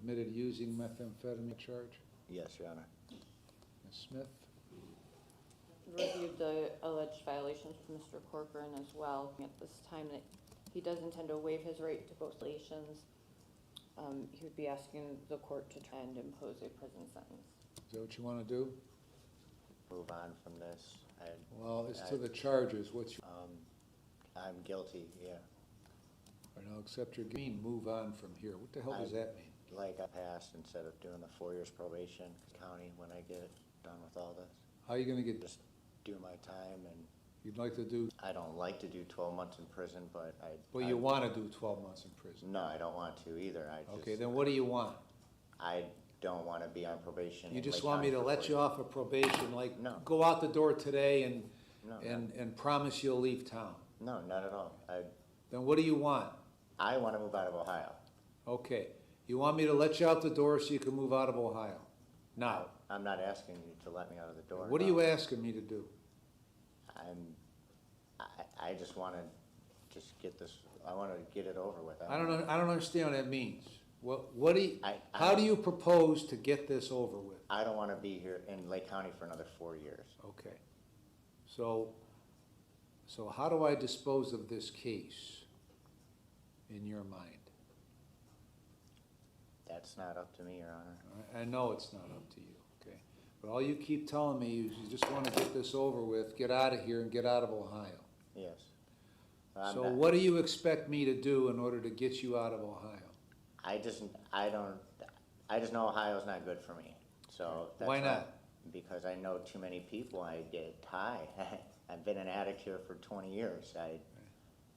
admitted using methamphetamine charge. Yes, Your Honor. Ms. Smith? Reviewed the alleged violations with Mr. Corcoran as well. At this time that he does intend to waive his right to both violations, he would be asking the court to try and impose a prison sentence. Is that what you want to do? Move on from this. Well, as to the charges, what's your, I'm guilty, yeah. I know, accept your, move on from here. What the hell does that mean? Like I passed instead of doing the 4 years probation county when I get done with all this. How are you going to get, Just do my time, and you'd like to do, I don't like to do 12 months in prison, but well, you want to do 12 months in prison? No, I don't want to either. Okay, then what do you want? I don't want to be on probation. You in just Lake want me County to for let 4 you years. off of probation, like, No. go out the door today and, No, and promise you'll leave town? no, not at all. Then what do you want? I want to move out of Ohio. Okay, you want me to let you out the door so you can move out of Ohio? Now, I'm not asking you to let me out of the door. what are no. you asking me to do? I just want to just get this, I want to get it over with. I don't understand what that means. What do you, I- how do you propose to get this over with? I don't want to be here in Lake County for another 4 years. Okay. So how do I dispose of this case in your mind? That's not up to me, Your Honor. I know it's not up to you, okay? But all you keep telling me is you just want to get this over with, get out of here and get out of Ohio. Yes. So what do you expect me to do in order to get you out of Ohio? I just know Ohio's not good for me. So that's Why not? Because I know too many people. I get high. I've been an addict here for 20 years.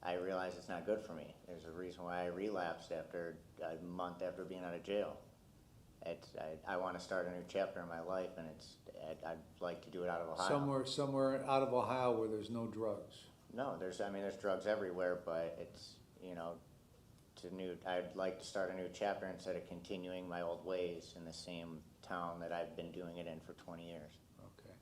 I realize it's not good for me. There's a reason why I relapsed after a month after being out of jail. I want to start a new chapter in my life, and I'd like to do it out of Ohio. Somewhere out of Ohio where there's no drugs. No, there's drugs everywhere, but it's, I'd like to start a new chapter instead of continuing my old ways in the same town that I've been doing it in for 20 years. Okay.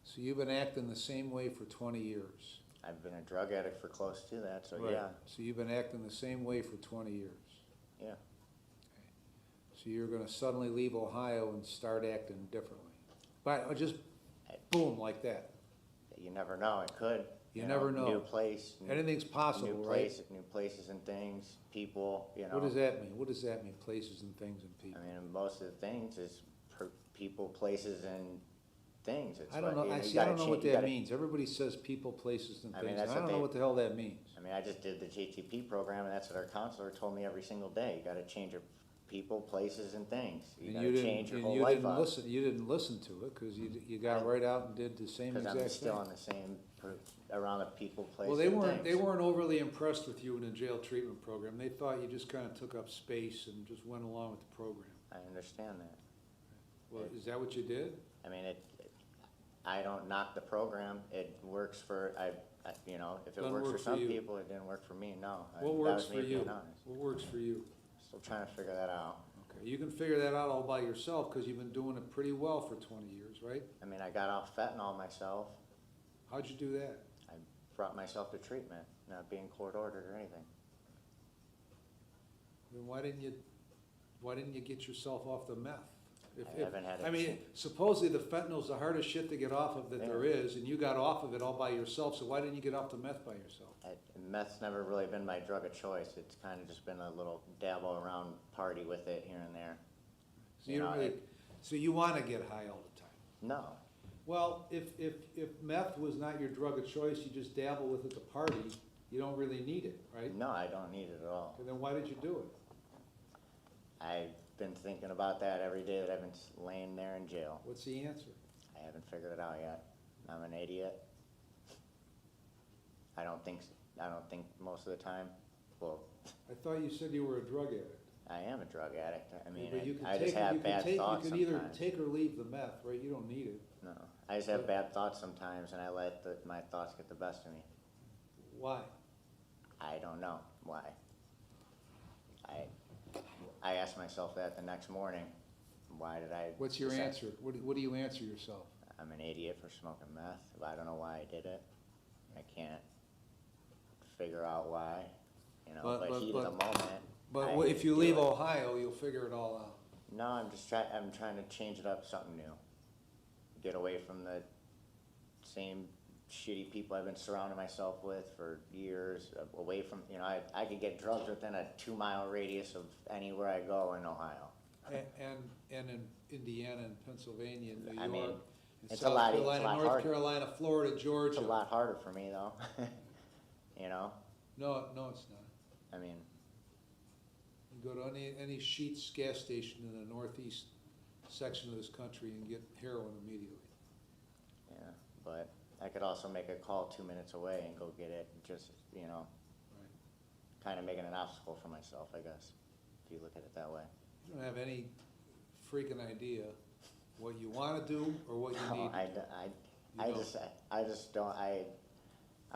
So you've been acting the same way for 20 years. I've been a drug addict for close to that, so Right. yeah. So you've been acting the same way for 20 years. Yeah. Okay. So you're gonna suddenly leave Ohio and start acting differently. But just boom, like that. You never know, it could. You never know. New place. Anything's possible, right? New places and things, people, What does that mean? What does that mean, places and things and people? I mean, most of the things is people, places, and things. It's I don't know, you I gotta don't know what change- you that gotta- means. Everybody says people, places, and I mean, things. that's I what don't know they- what the hell that means. I mean, I just did the JTP program, and that's what our counselor told me every single day. You gotta change your people, places, and things. You And gotta change your whole life up. You didn't listen to it, because you got right out and did the same Because exact I'm still thing. on the same, around the people, places, Well, and they things. weren't overly impressed with you in the jail treatment program. They thought you just kind of took up space and just went along with the program. I understand that. Well, is that what you did? I mean, I don't knock the program. It works for, if it Doesn't works work for for some you. people, it didn't work for me, no. What That works was for me you? being honest. What works for you? Still trying to figure that out. Okay, you can figure that out all by yourself, because you've been doing it pretty well for 20 years, right? I mean, I got off fentanyl myself. How'd you do that? I brought myself to treatment, not being court ordered or anything. Then why didn't you get yourself off the meth? I haven't had I mean, supposedly the fentanyl's the hardest shit to get off of that there is, and you got off of it all by yourself, so why didn't you get off the meth by yourself? Meth's never really been my drug of choice. It's kind of just been a little dabble around party with it here and there. So you don't really, so you wanna get high all the time? No, Well, if meth was not your drug of choice, you just dabble with it to party, you don't really need it, right? no, I don't need it at all. Okay, then why did you do it? I've been thinking about that every day that I've been laying there in jail. What's the answer? I haven't figured it out yet. I'm an idiot. I don't think most of the time, well, I thought you said you were a drug addict. I am a drug addict. I mean, But you can I just take it- have you can bad take- thoughts You can either sometimes. take or leave the meth, right? You don't need it. No, I just have bad thoughts sometimes, and I let my thoughts get the best of me. Why? I don't know why. I asked myself that the next morning. Why did I? What's your decide- answer? What do you answer yourself? I'm an idiot for smoking meth. I don't know why I did it. I can't figure out why. But- But heat of the moment. But I if you do leave it. Ohio, you'll figure it all out. No, I'm trying to change it up, something new. Get away from the same shitty people I've been surrounding myself with for years, away from, you know, I could get drugs within a 2-mile radius of anywhere I go in Ohio. And in Indiana and Pennsylvania, and New I mean, York, and it's a South lot Carolina, North harder. Carolina, Florida, Georgia. It's a lot harder for me though, you know? No, it's not. I mean, You go to any Sheetz gas station in the northeast section of this country and get heroin immediately. yeah, but I could also make a call 2 minutes away and go get it, just, you know, Right. kind of making an obstacle for myself, I guess, if you look at it that way. You don't have any freaking idea what you want to do or what you No, need. I just don't, I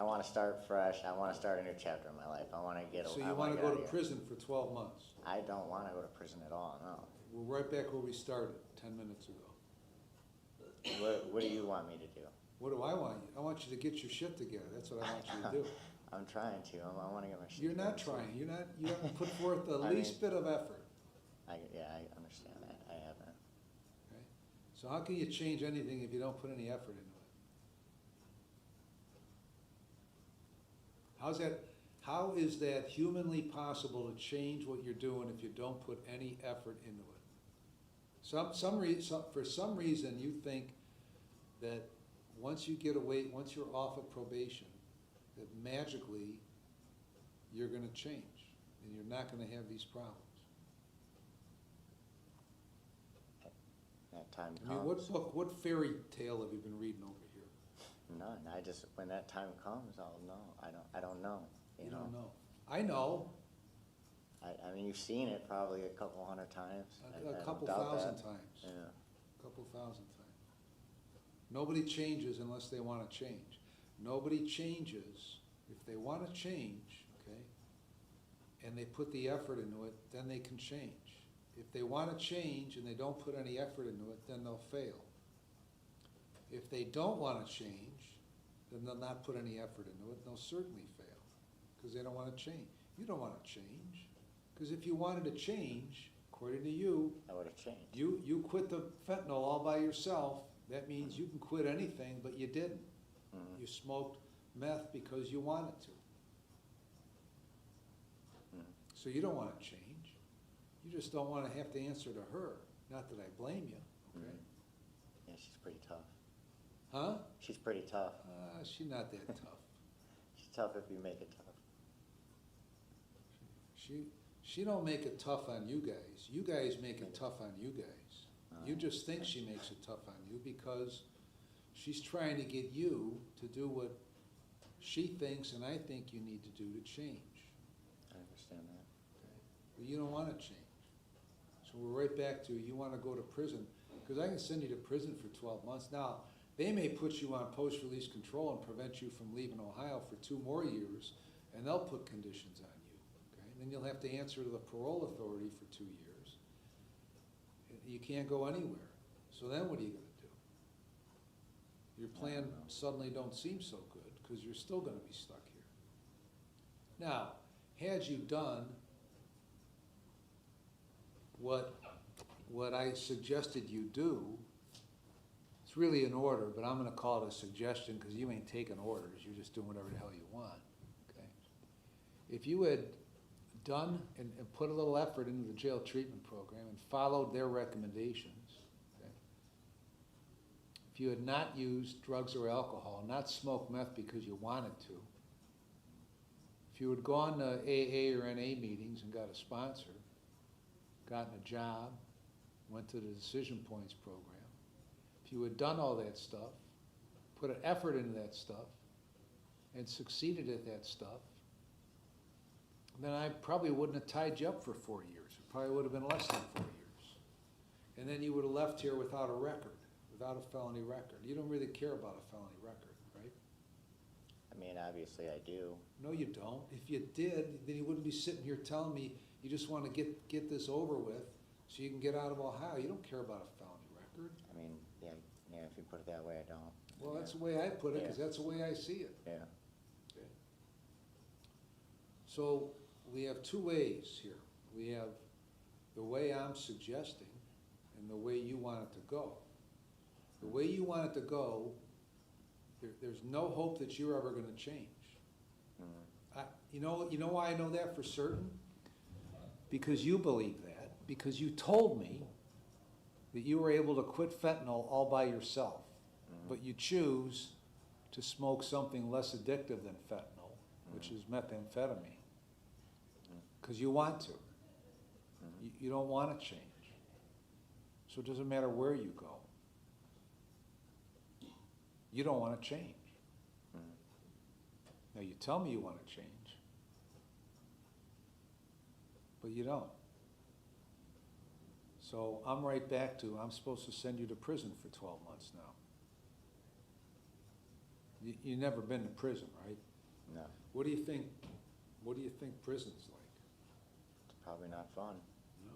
want to start fresh, I want to start a new chapter in my life, I want to get, So I you want want to to go out to of here. prison for 12 months. I don't want to go to prison at all, no. We're right back where we started 10 minutes ago. What do you want me to do? What do I want you? I want you to get your shit together. That's what I want you to do. I'm trying to, I want to get my shit You're not together. trying. You haven't put forth the I least mean- bit of effort. Yeah, I understand that, I haven't. Okay? So how can you change anything if you don't put any effort into it? How is that humanly possible to change what you're doing if you don't put any effort into it? For some reason, you think that once you get away, once you're off of probation, that magically you're gonna change and you're not gonna have these problems. That time I mean, comes. what fairy tale have you been reading over here? None, when that time comes, I'll know, I don't know, You don't know. I know, I mean, you've seen it probably a couple hundred times. I a don't couple doubt thousand that. times. Yeah, A couple thousand times. Nobody changes unless they want to change. Nobody changes if they want to change, okay, and they put the effort into it, then they can change. If they want to change and they don't put any effort into it, then they'll fail. If they don't want to change, then they'll not put any effort into it, and they'll certainly fail, because they don't want to change. You don't want to change, because if you wanted to change, according to you, I would've changed. you quit the fentanyl all by yourself. That means you can quit anything, but you didn't. Mhm. You smoked meth because you wanted to. Mhm. So you don't want to change. You just don't want to have to answer to her. Not that I blame you, okay? Mhm. Yeah, she's pretty tough. Huh? She's pretty tough. She's not that tough. She's tough if you make it tough. She don't make it tough on you guys. You guys make it tough on you guys. You just think she makes it tough on you because she's trying to get you to do what she thinks and I think you need to do to change. I understand that. Okay? But you don't want to change. So we're right back to, you want to go to prison, because I can send you to prison for 12 months. Now, they may put you on post-release control and prevent you from leaving Ohio for 2 more years, and they'll put conditions on you, okay? And then you'll have to answer to the parole authority for 2 years. You can't go anywhere. So then what are you gonna do? Your plan suddenly don't seem so good, because you're still gonna be stuck here. Now, had you done what I suggested you do, it's really an order, but I'm gonna call it a suggestion, because you ain't taking orders, you're just doing whatever the hell you want, okay? If you had done and put a little effort into the jail treatment program and followed their recommendations, okay? If you had not used drugs or alcohol, not smoked meth because you wanted to, if you had gone to AA or NA meetings and got a sponsor, gotten a job, went to the Decision Points program, if you had done all that stuff, put an effort into that stuff, and succeeded at that stuff, then I probably wouldn't have tied you up for 4 years. It probably would have been less than 4 years. And then you would have left here without a record, without a felony record. You don't really care about a felony record, right? I mean, obviously I do. No, you don't. If you did, then you wouldn't be sitting here telling me you just want to get this over with so you can get out of Ohio. You don't care about a felony record. I mean, yeah, if you put it that way, I don't. Well, that's the way I put it, because Yeah. that's the way I see it. Yeah. Okay. So we have 2 ways here. We have the way I'm suggesting, and the way you want it to go. The way you want it to go, there's no hope that you're ever gonna change. You know why I know that for certain? Because you believe that, because you told me that you were able to quit fentanyl all by yourself, but you choose to smoke something less addictive than fentanyl, which is methamphetamine, because you want to. You don't want to change. So it doesn't matter where you go. You don't want to change. Now you tell me you want to change, but you don't. So I'm right back to, I'm supposed to send you to prison for 12 months now. You've never been to prison, right? No, What do you think prison's like? it's probably not fun. No.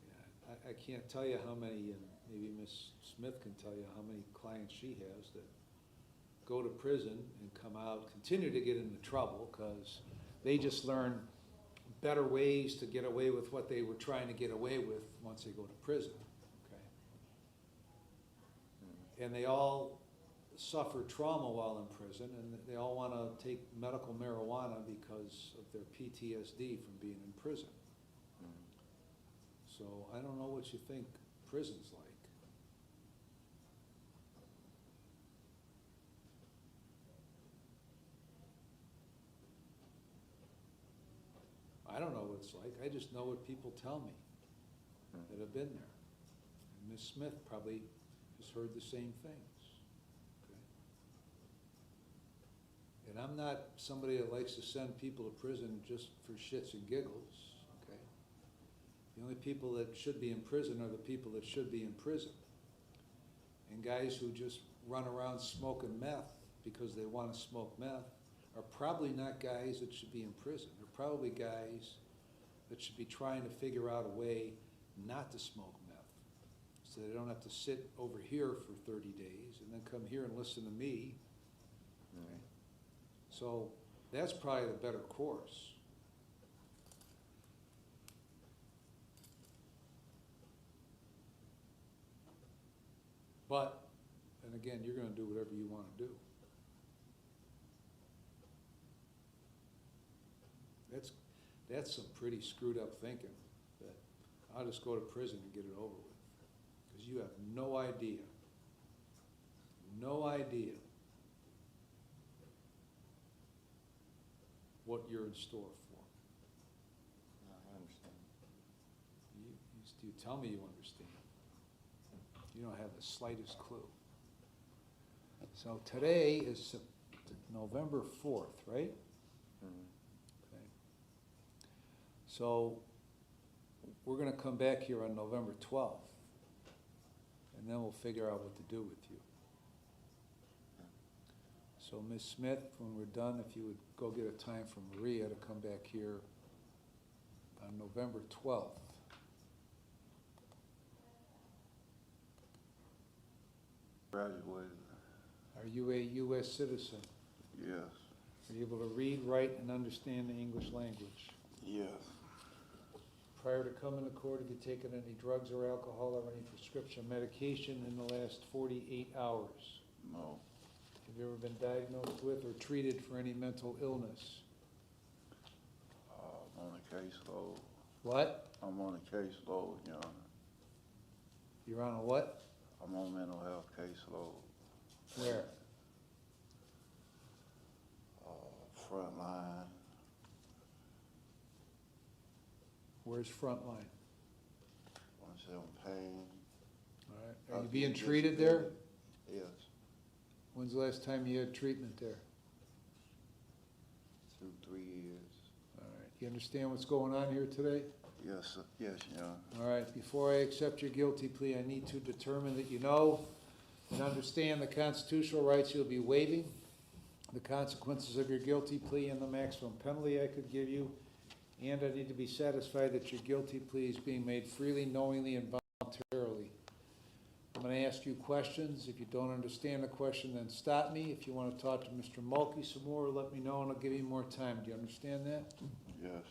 Yeah, I can't tell you how many, and maybe Ms. Smith can tell you how many clients she has that go to prison and come out, continue to get into trouble because they just learn better ways to get away with what they were trying to get away with once they go to prison, okay? And they all suffer trauma while in prison, and they all want to take medical marijuana because of their PTSD from being in prison. So I don't know what you think prison's like. I don't know what it's like. I just know what people tell me that have been there. And Ms. Smith probably has heard the same things. Okay? And I'm not somebody that likes to send people to prison just for shits and giggles. Okay? The only people that should be in prison are the people that should be in prison. And guys who just run around smoking meth because they want to smoke meth are probably not guys that should be in prison. They're probably guys that should be trying to figure out a way not to smoke meth, so they don't have to sit over here for 30 days and then come here and listen to me. Okay? So that's probably the better course. But, and again, you're going to do whatever you want to do. That's some pretty screwed up thinking, that I'll just go to prison and get it over with. Because you have no idea what you're in store for. No, I understand. You tell me you understand. You don't have the slightest clue. So today is November 4th, right? Okay. So we're going to come back here on November 12th, and then we'll figure out what to do with you. So Ms. Smith, when we're done, if you would go get a time from Maria to come back here on November 12th. Graduated. Are you a U.S. citizen? Yes. Are you able to read, write, and understand the English language? Yes. Prior to coming to court, have you taken any drugs or alcohol or any prescription medication in the last 48 hours? No. Have you ever been diagnosed with or treated for any mental illness? I'm on a caseload. What? I'm on a caseload, Your Honor. You're on a what? I'm on mental health caseload. Where? Frontline. Where's Frontline? Once I'm pain. All right. Are you being treated there? Yes. When's the last time you had treatment there? 2-3 years. All right. You understand what's going on here today? Yes, sir. Yes, Your Honor. All right. Before I accept your guilty plea, I need to determine that you know and understand the constitutional rights you'll be waiving, the consequences of your guilty plea, and the maximum penalty I could give you. And I need to be satisfied that your guilty plea is being made freely, knowingly, and voluntarily. I'm going to ask you questions. If you don't understand the question, then stop me. If you want to talk to Mr. Mulkey some more, let me know and I'll give you more time. Do you understand that? Yes.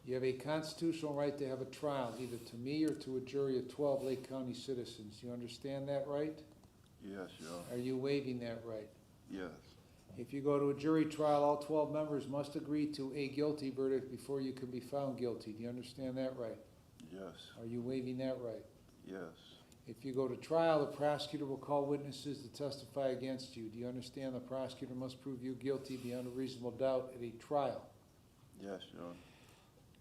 You have a constitutional right to have a trial, either to me or to a jury of 12 Lake County citizens. Do you understand that right? Yes, Your Honor. Are you waiving that right? Yes. If you go to a jury trial, all 12 members must agree to a guilty verdict before you can be found guilty. Do you understand that right? Yes. Are you waiving that right? Yes. If you go to trial, the prosecutor will call witnesses to testify against you. Do you understand the prosecutor must prove you guilty beyond a reasonable doubt at a trial? Yes, Your Honor.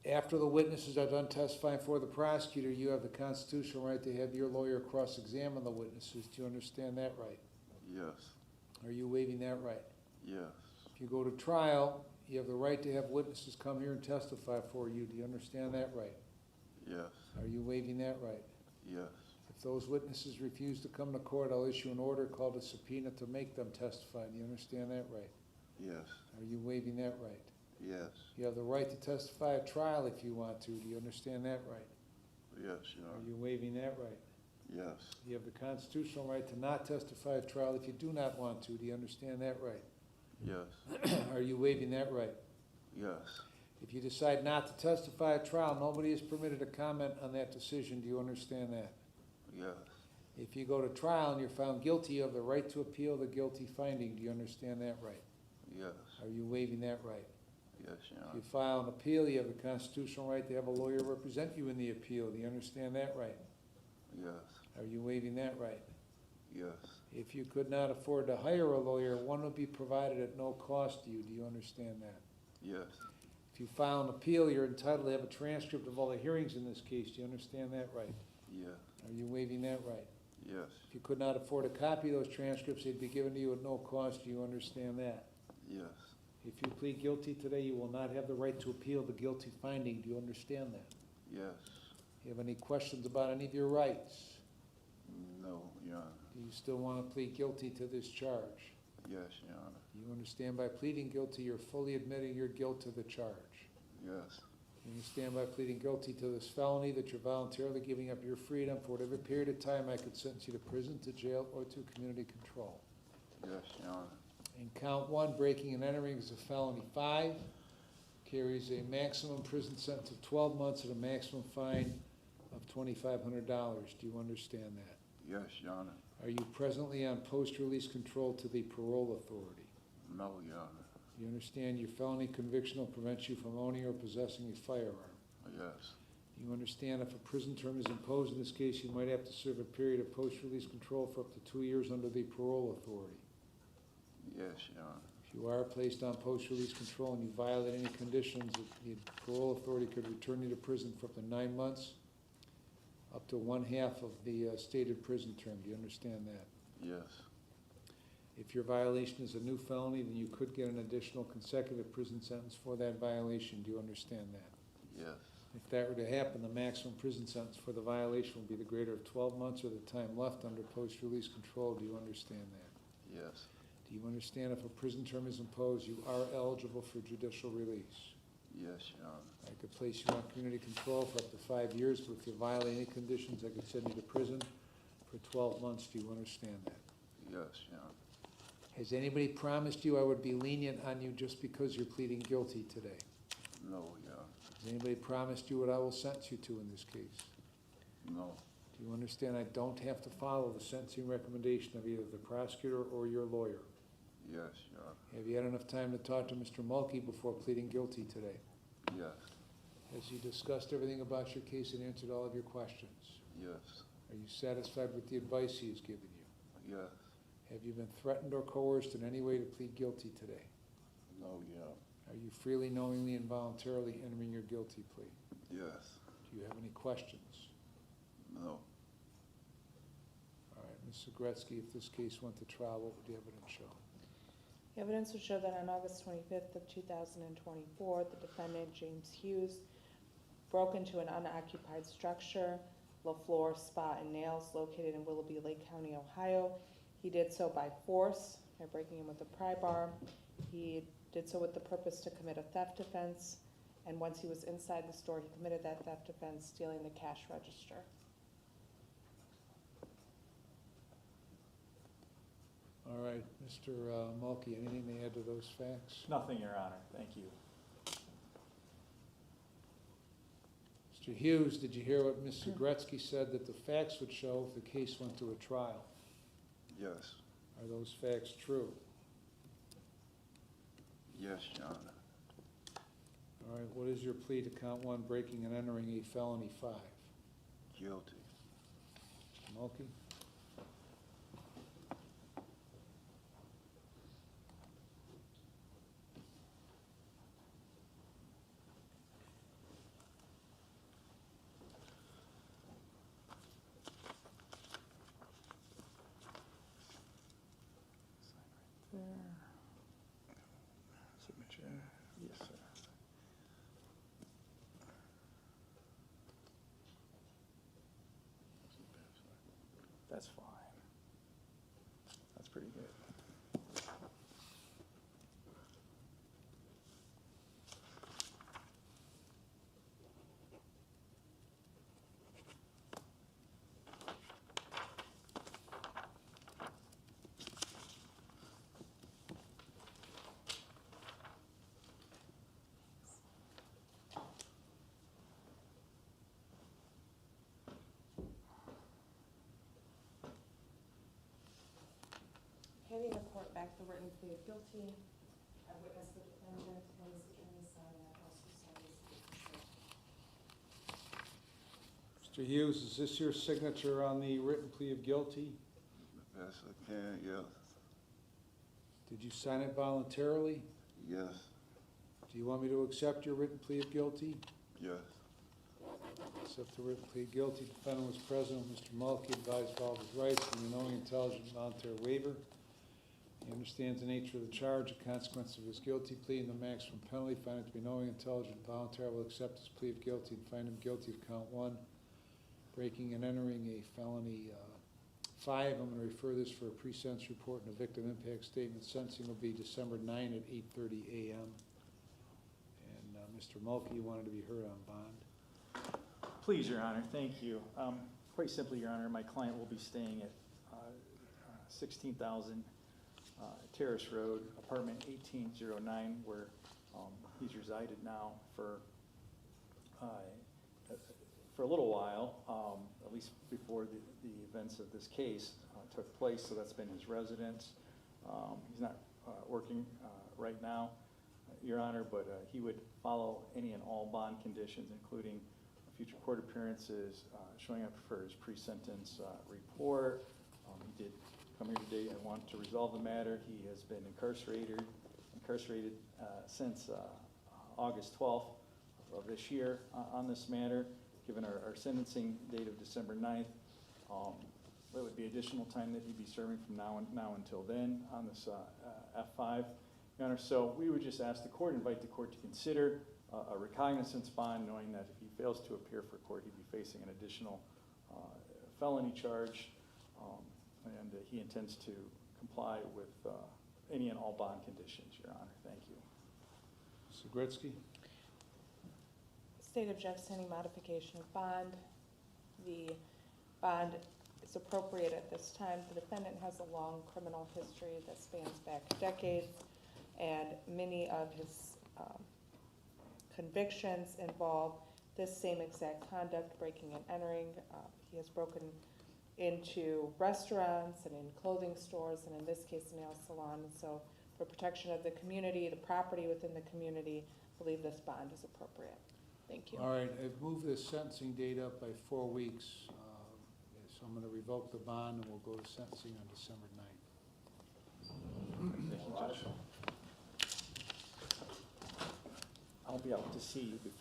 After the witnesses are done testifying for the prosecutor, you have the constitutional right to have your lawyer cross-examine the witnesses. Do you understand that right? Yes. Are you waiving that right? Yes. If you go to trial, you have the right to have witnesses come here and testify for you. Do you understand that right? Yes. Are you waiving that right? Yes. If those witnesses refuse to come to court, I'll issue an order called a subpoena to make them testify. Do you understand that right? Yes. Are you waiving that right? Yes. You have the right to testify at trial if you want to. Do you understand that right? Yes, Your Are Honor. you waiving that right? Yes. You have the constitutional right to not testify at trial if you do not want to. Do you understand that right? Yes. Are you waiving that right? Yes. If you decide not to testify at trial, nobody is permitted to comment on that decision. Do you understand that? Yes. If you go to trial and you're found guilty, you have the right to appeal the guilty finding. Do you understand that right? Yes. Are you waiving that right? Yes, Your If Honor. you file an appeal, you have the constitutional right to have a lawyer represent you in the appeal. Do you understand that right? Yes. Are you waiving that right? Yes. If you could not afford to hire a lawyer, one will be provided at no cost to you. Do you understand that? Yes. If you file an appeal, you're entitled to have a transcript of all the hearings in this case. Do you understand that right? Yes. Are you waiving that right? Yes. If you could not afford a copy of those transcripts, they'd be given to you at no cost. Do you understand that? Yes. If you plead guilty today, you will not have the right to appeal the guilty finding. Do you understand that? Yes. Do you have any questions about any of your rights? No, Your Honor. Do you still want to plead guilty to this charge? Yes, Your Honor. Do you understand by pleading guilty, you're fully admitting your guilt to the charge? Yes. You understand by pleading guilty to this felony that you're voluntarily giving up your freedom for whatever period of time I could sentence you to prison, to jail, or to community control. Yes, Your Honor. In count one, breaking and entering is a felony 5, carries a maximum prison sentence of 12 months and a maximum fine of $2,500. Do you understand that? Yes, Your Honor. Are you presently on post-release control to the parole authority? No, Your Honor. Do you understand your felony conviction will prevent you from owning or possessing a firearm? Yes. Do you understand if a prison term is imposed in this case, you might have to serve a period of post-release control for up to 2 years under the parole authority? Yes, Your Honor. If you are placed on post-release control and you violate any conditions, the parole authority could return you to prison for up to 9 months, up to 1/2 of the stated prison term. Do you understand that? Yes. If your violation is a new felony, then you could get an additional consecutive prison sentence for that violation. Do you understand that? Yes. If that were to happen, the maximum prison sentence for the violation would be the greater of 12 months or the time left under post-release control. Do you understand that? Yes. Do you understand if a prison term is imposed, you are eligible for judicial release? Yes, Your Honor. I could place you on community control for up to 5 years, but if you violate any conditions, I could send you to prison for 12 months. Do you understand that? Yes, Your Honor. Has anybody promised you I would be lenient on you just because you're pleading guilty today? No, Your Honor. Has anybody promised you what I will sentence you to in this case? No. Do you understand I don't have to follow the sentencing recommendation of either the prosecutor or your lawyer? Yes, Your Honor. Have you had enough time to talk to Mr. Mulkey before pleading guilty today? Yes. Has he discussed everything about your case and answered all of your questions? Yes. Are you satisfied with the advice he has given you? Yes. Have you been threatened or coerced in any way to plead guilty today? No, Your Honor. Are you freely, knowingly, and voluntarily entering your guilty plea? Yes. Do you have any questions? No. All right, Ms. Zagretsky, if this case went to trial, what would the evidence show? The evidence would show that on August 25th of 2024, the defendant, James Hughes, broke into an unoccupied structure, LaFleur Spa and Nails, located in Willoughby Lake County, Ohio. He did so by force, by breaking in with a pry bar. He did so with the purpose to commit a theft offense, and once he was inside the store, he committed that theft offense, stealing the cash register. All right, Mr. Mulkey, anything to add to those facts? Nothing, Your Honor. Thank you. Mr. Hughes, did you hear what Mr. Gretzky said, that the facts would show if the case went to a trial? Yes. Are those facts true? Yes, Your Honor. All right, what is your plea to count one, breaking and entering a felony 5? Guilty. Mr. Mulkey? Signature, yes, sir. That's fine. That's pretty good. Handing the court back the written plea of guilty, I witnessed the defendant and his attorney sign that, also sign this plea. Mr. Hughes, is this your signature on the written plea of guilty? Yes, I can, yes. Did you sign it voluntarily? Yes, Do you want me to accept your written plea of guilty? yes. Accept the written plea of guilty. Defendant was present. Mr. Mulkey advised of all of his rights in the knowing, intelligent, voluntary waiver. He understands the nature of the charge, the consequence of his guilty plea, and the maximum penalty. Find it to be knowing, intelligent, voluntary. Will accept his plea of guilty and find him guilty of count 1, breaking and entering a felony 5. I'm going to refer this for a pre-sentence report and a victim impact statement. Sentencing will be December 9 at 8:30 a.m. And Mr. Mulkey, you wanted to be heard on bond. Please, Your Honor, thank you. Quite simply, Your Honor, my client will be staying at 16,000 Terrace Road, apartment 1809, where he's resided now for a little while, at least before the events of this case took place, so that's been his residence. He's not working right now, Your Honor, but he would follow any and all bond conditions, including future court appearances, showing up for his pre-sentence report. He did come here today and want to resolve the matter. He has been incarcerated since August 12th of this year on this matter. Given our sentencing date of December 9th, there would be additional time that he'd be serving from now until then on this F5, Your Honor. So we would just ask the court, invite the court to consider a recognizance bond, knowing that if he fails to appear for court, he'd be facing an additional felony charge, and he intends to comply with any and all bond conditions, Your Honor. Thank you. Mr. Gretzky? State objects to any modification of bond. The bond is appropriate at this time. The defendant has a long criminal history that spans back decades, and many of his convictions involve this same exact conduct, breaking and entering. He has broken into restaurants and in clothing stores, and in this case, a nail salon. And so for protection of the community, the property within the community, I believe this bond is appropriate. Thank you. All right, I've moved the sentencing date up by 4 weeks, so I'm going to revoke the bond, and we'll go to sentencing on December 9th. Thank you, Judge. I'll be out to see you before.